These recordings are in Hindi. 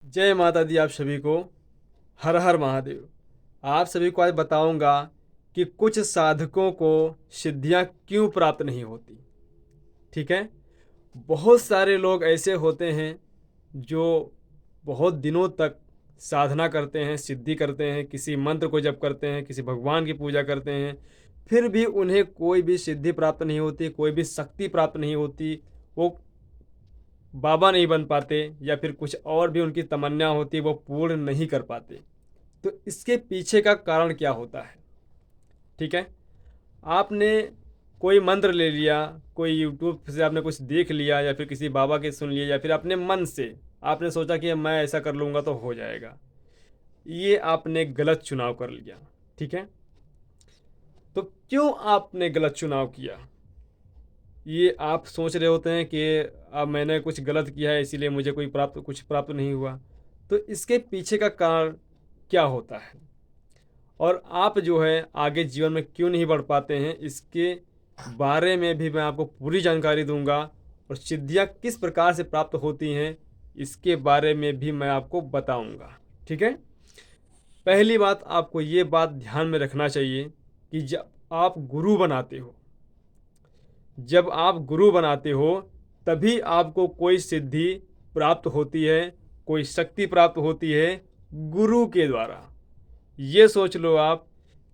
जय माता दी आप सभी को। हर हर महादेव। आप सभी को आज बताऊंगा कि कुछ साधकों को सिद्धियां क्यों प्राप्त नहीं होती। ठीक है। बहुत सारे लोग ऐसे होते हैं जो बहुत दिनों तक साधना करते हैं, सिद्धि करते हैं, किसी मंत्र को जप करते हैं, किसी भगवान की पूजा करते हैं, फिर भी उन्हें कोई भी सिद्धि प्राप्त नहीं होती, कोई भी शक्ति प्राप्त नहीं होती। वो बाबा नहीं बन पाते या फिर कुछ और भी उनकी तमन्ना होती है वो पूर्ण नहीं कर पाते। तो इसके पीछे का कारण क्या होता है? ठीक है। आपने कोई मंत्र ले लिया, कोई यूट्यूब से आपने कुछ देख लिया या फिर किसी बाबा के सुन लिया या फिर अपने मन से आपने सोचा कि मैं ऐसा कर लूँगा तो हो जाएगा। ये आपने गलत चुनाव कर लिया। ठीक है। तो क्यों आपने गलत चुनाव किया? ये आप सोच रहे होते हैं कि अब मैंने कुछ गलत किया है इसीलिए मुझे कुछ प्राप्त नहीं हुआ। तो इसके पीछे का कारण क्या होता है और आप जो है आगे जीवन में क्यों नहीं बढ़ पाते हैं, इसके बारे में भी मैं आपको पूरी जानकारी दूंगा। और सिद्धियाँ किस प्रकार से प्राप्त होती हैं इसके बारे में भी मैं आपको बताऊंगा। ठीक है। पहली बात, आपको ये बात ध्यान में रखना चाहिए कि जब आप गुरु बनाते हो, जब आप गुरु बनाते हो तभी आपको कोई सिद्धि प्राप्त होती है, कोई शक्ति प्राप्त होती है गुरु के द्वारा। ये सोच लो आप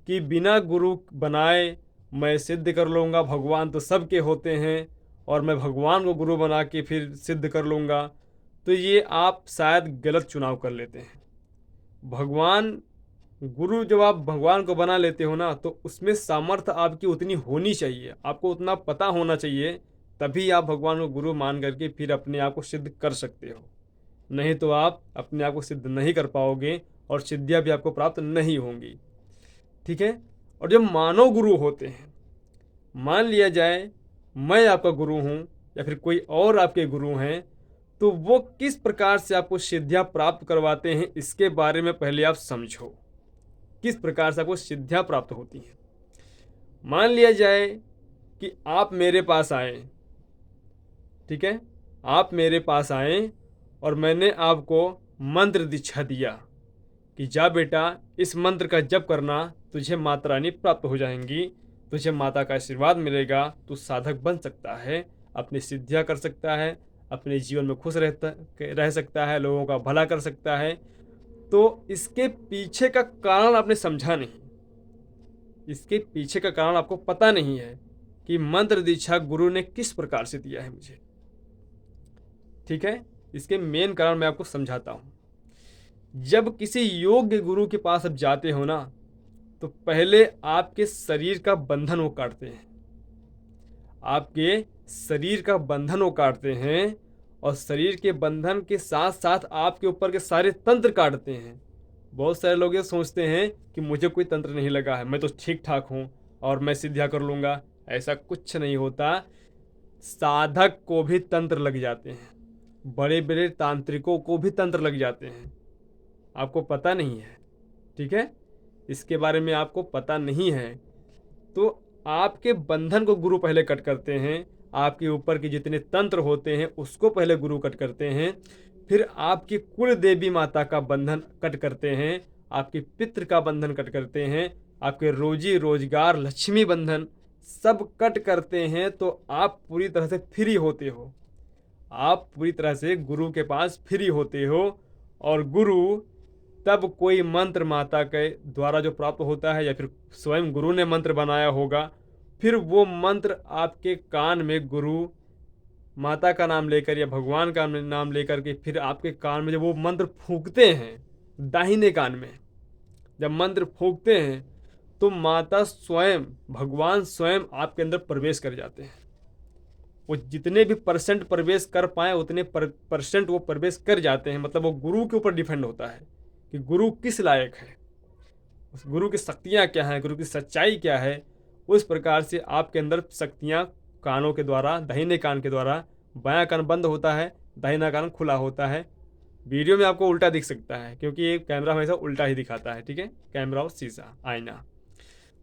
कि बिना गुरु बनाए मैं सिद्ध कर लूँगा, भगवान तो सबके होते हैं और मैं भगवान को गुरु बना के फिर सिद्ध कर लूँगा, तो ये आप शायद गलत चुनाव कर लेते हैं। भगवान गुरु जब आप भगवान को बना लेते हो ना तो उसमें सामर्थ्य आपकी उतनी होनी चाहिए, आपको उतना पता होना चाहिए, तभी आप भगवान को गुरु मान करके फिर अपने आप को सिद्ध कर सकते हो। नहीं तो आप अपने आप को सिद्ध नहीं कर पाओगे और सिद्धियाँ भी आपको प्राप्त नहीं होंगी। ठीक है। और जब मानव गुरु होते हैं, मान लिया जाए मैं आपका गुरु हूँ या फिर कोई और आपके गुरु हैं, तो वो किस प्रकार से आपको सिद्धियाँ प्राप्त करवाते हैं इसके बारे में पहले आप समझो। किस प्रकार से आपको सिद्धियाँ प्राप्त होती हैं। मान लिया जाए कि आप मेरे पास आए। ठीक है। आप मेरे पास आए और मैंने आपको मंत्र दीक्षा दिया कि जा बेटा इस मंत्र का जप करना, तुझे माता रानी प्राप्त हो जाएंगी, तुझे माता का आशीर्वाद मिलेगा, तू साधक बन सकता है, अपनी सिद्धियाँ कर सकता है, अपने जीवन में खुश रह सकता है, लोगों का भला कर सकता है। तो इसके पीछे का कारण आपने समझा नहीं, इसके पीछे का कारण आपको पता नहीं है कि मंत्र दीक्षा गुरु ने किस प्रकार से दिया है मुझे। ठीक है। इसके मेन कारण मैं आपको समझाता हूँ। जब किसी योग्य गुरु के पास आप जाते हो ना तो पहले आपके शरीर का बंधन वो काटते हैं, आपके शरीर का बंधन वो काटते हैं और शरीर के बंधन के साथ साथ आपके ऊपर के सारे तंत्र काटते हैं। बहुत सारे लोग ये सोचते हैं कि मुझे कोई तंत्र नहीं लगा है, मैं तो ठीक ठाक हूँ और मैं सिद्धियाँ कर लूँगा। ऐसा कुछ नहीं होता। साधक को भी तंत्र लग जाते हैं, बड़े बड़े तांत्रिकों को भी तंत्र लग जाते हैं, आपको पता नहीं है। ठीक है। इसके बारे में आपको पता नहीं है। तो आपके बंधन को गुरु पहले कट करते हैं, आपके ऊपर के जितने तंत्र होते हैं उसको पहले गुरु कट करते हैं, फिर आपकी कुल देवी माता का बंधन कट करते हैं, आपके पितृ का बंधन कट करते हैं, आपके रोजी रोजगार लक्ष्मी बंधन सब कट करते हैं। तो आप पूरी तरह से फ्री होते हो, आप पूरी तरह से गुरु के पास फ्री होते हो। और गुरु तब कोई मंत्र माता के द्वारा जो प्राप्त होता है या फिर स्वयं गुरु ने मंत्र बनाया होगा, फिर वो मंत्र आपके कान में गुरु माता का नाम लेकर या भगवान का नाम लेकर के फिर आपके कान में जब वो मंत्र फूंकते हैं, दाहिने कान में जब मंत्र फूंकते हैं तो माता स्वयं भगवान स्वयं आपके अंदर प्रवेश कर जाते हैं। वो जितने भी परसेंट प्रवेश कर पाए उतने परसेंट वो प्रवेश कर जाते हैं। मतलब वो गुरु के ऊपर डिपेंड होता है कि गुरु किस लायक है, उस गुरु की शक्तियाँ क्या हैं, गुरु की सच्चाई क्या है। उस प्रकार से आपके अंदर शक्तियाँ कानों के द्वारा, दाहिने कान के द्वारा, बायां कान बंद होता है, दाहिना कान खुला होता है। वीडियो में आपको उल्टा दिख सकता है क्योंकि ये कैमरा हमेशा उल्टा ही दिखाता है। ठीक है। कैमरा और शीशा आईना।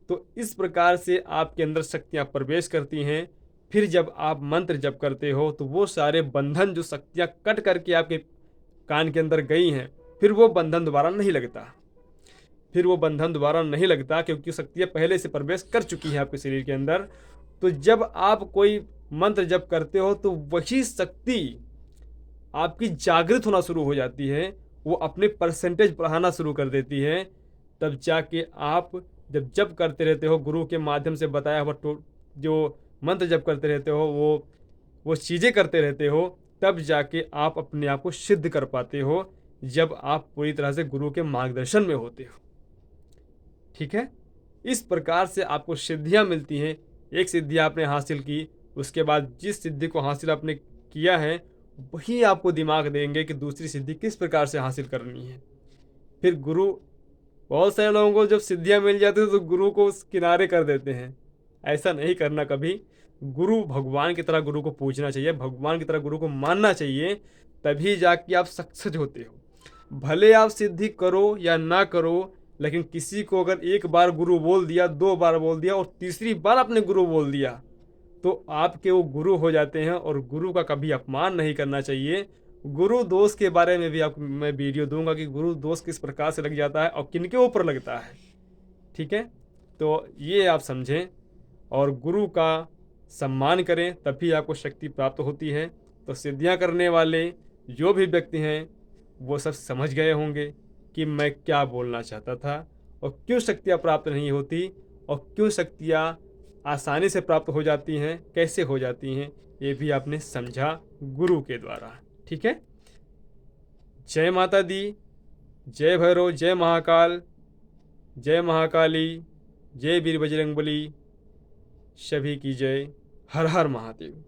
तो इस प्रकार से आपके अंदर शक्तियाँ प्रवेश करती हैं। फिर जब आप मंत्र जप करते हो तो वो सारे बंधन जो शक्तियाँ कट करके आपके कान के अंदर गई हैं, फिर वो बंधन दोबारा नहीं लगता। फिर वो बंधन दोबारा नहीं लगता, क्योंकि शक्तियाँ पहले से प्रवेश कर चुकी हैं आपके शरीर के अंदर। तो जब आप कोई मंत्र जप करते हो तो वही शक्ति आपकी जागृत होना शुरू हो जाती है, वो अपने परसेंटेज बढ़ाना शुरू कर देती है। तब जाके आप जब जप करते रहते हो, गुरु के माध्यम से बताया हुआ जो मंत्र जप करते रहते हो, वो चीज़ें करते रहते हो, तब जाके आप अपने आप को सिद्ध कर पाते हो, जब आप पूरी तरह से गुरु के मार्गदर्शन में होते हो। ठीक है, इस प्रकार से आपको सिद्धियां मिलती हैं। एक सिद्धि आपने हासिल की, उसके बाद जिस सिद्धि को हासिल आपने किया है वही आपको दिमाग देंगे कि दूसरी सिद्धि किस प्रकार से हासिल करनी है। फिर गुरु, बहुत सारे लोगों को जब सिद्धियां मिल जाती है तो गुरु को उस किनारे कर देते हैं। ऐसा नहीं करना कभी। गुरु भगवान की तरह गुरु को पूजना चाहिए, भगवान की तरह गुरु को मानना चाहिए, तभी जाके आप सक्सेस होते हो। भले आप सिद्धि करो या ना करो, लेकिन किसी को अगर एक बार गुरु बोल दिया, 2 बार बोल दिया और तीसरी बार आपने गुरु बोल दिया, तो आपके वो गुरु हो जाते हैं। और गुरु का कभी अपमान नहीं करना चाहिए। गुरु दोष के बारे में भी आपको मैं वीडियो दूंगा कि गुरु दोष किस प्रकार से लग जाता है और किनके ऊपर लगता है। ठीक है, तो ये आप समझें और गुरु का सम्मान करें, तभी आपको शक्ति प्राप्त होती है। तो सिद्धियां करने वाले जो भी व्यक्ति हैं वो सब समझ गए होंगे कि मैं क्या बोलना चाहता था और क्यों शक्तियाँ प्राप्त नहीं होती और क्यों शक्तियाँ आसानी से प्राप्त हो जाती हैं, कैसे हो जाती हैं, ये भी आपने समझा गुरु के द्वारा। ठीक है, जय माता दी, जय भैरव, जय महाकाल, जय महाकाली, जय वीर बजरंगबली, सभी की जय। हर हर महादेव।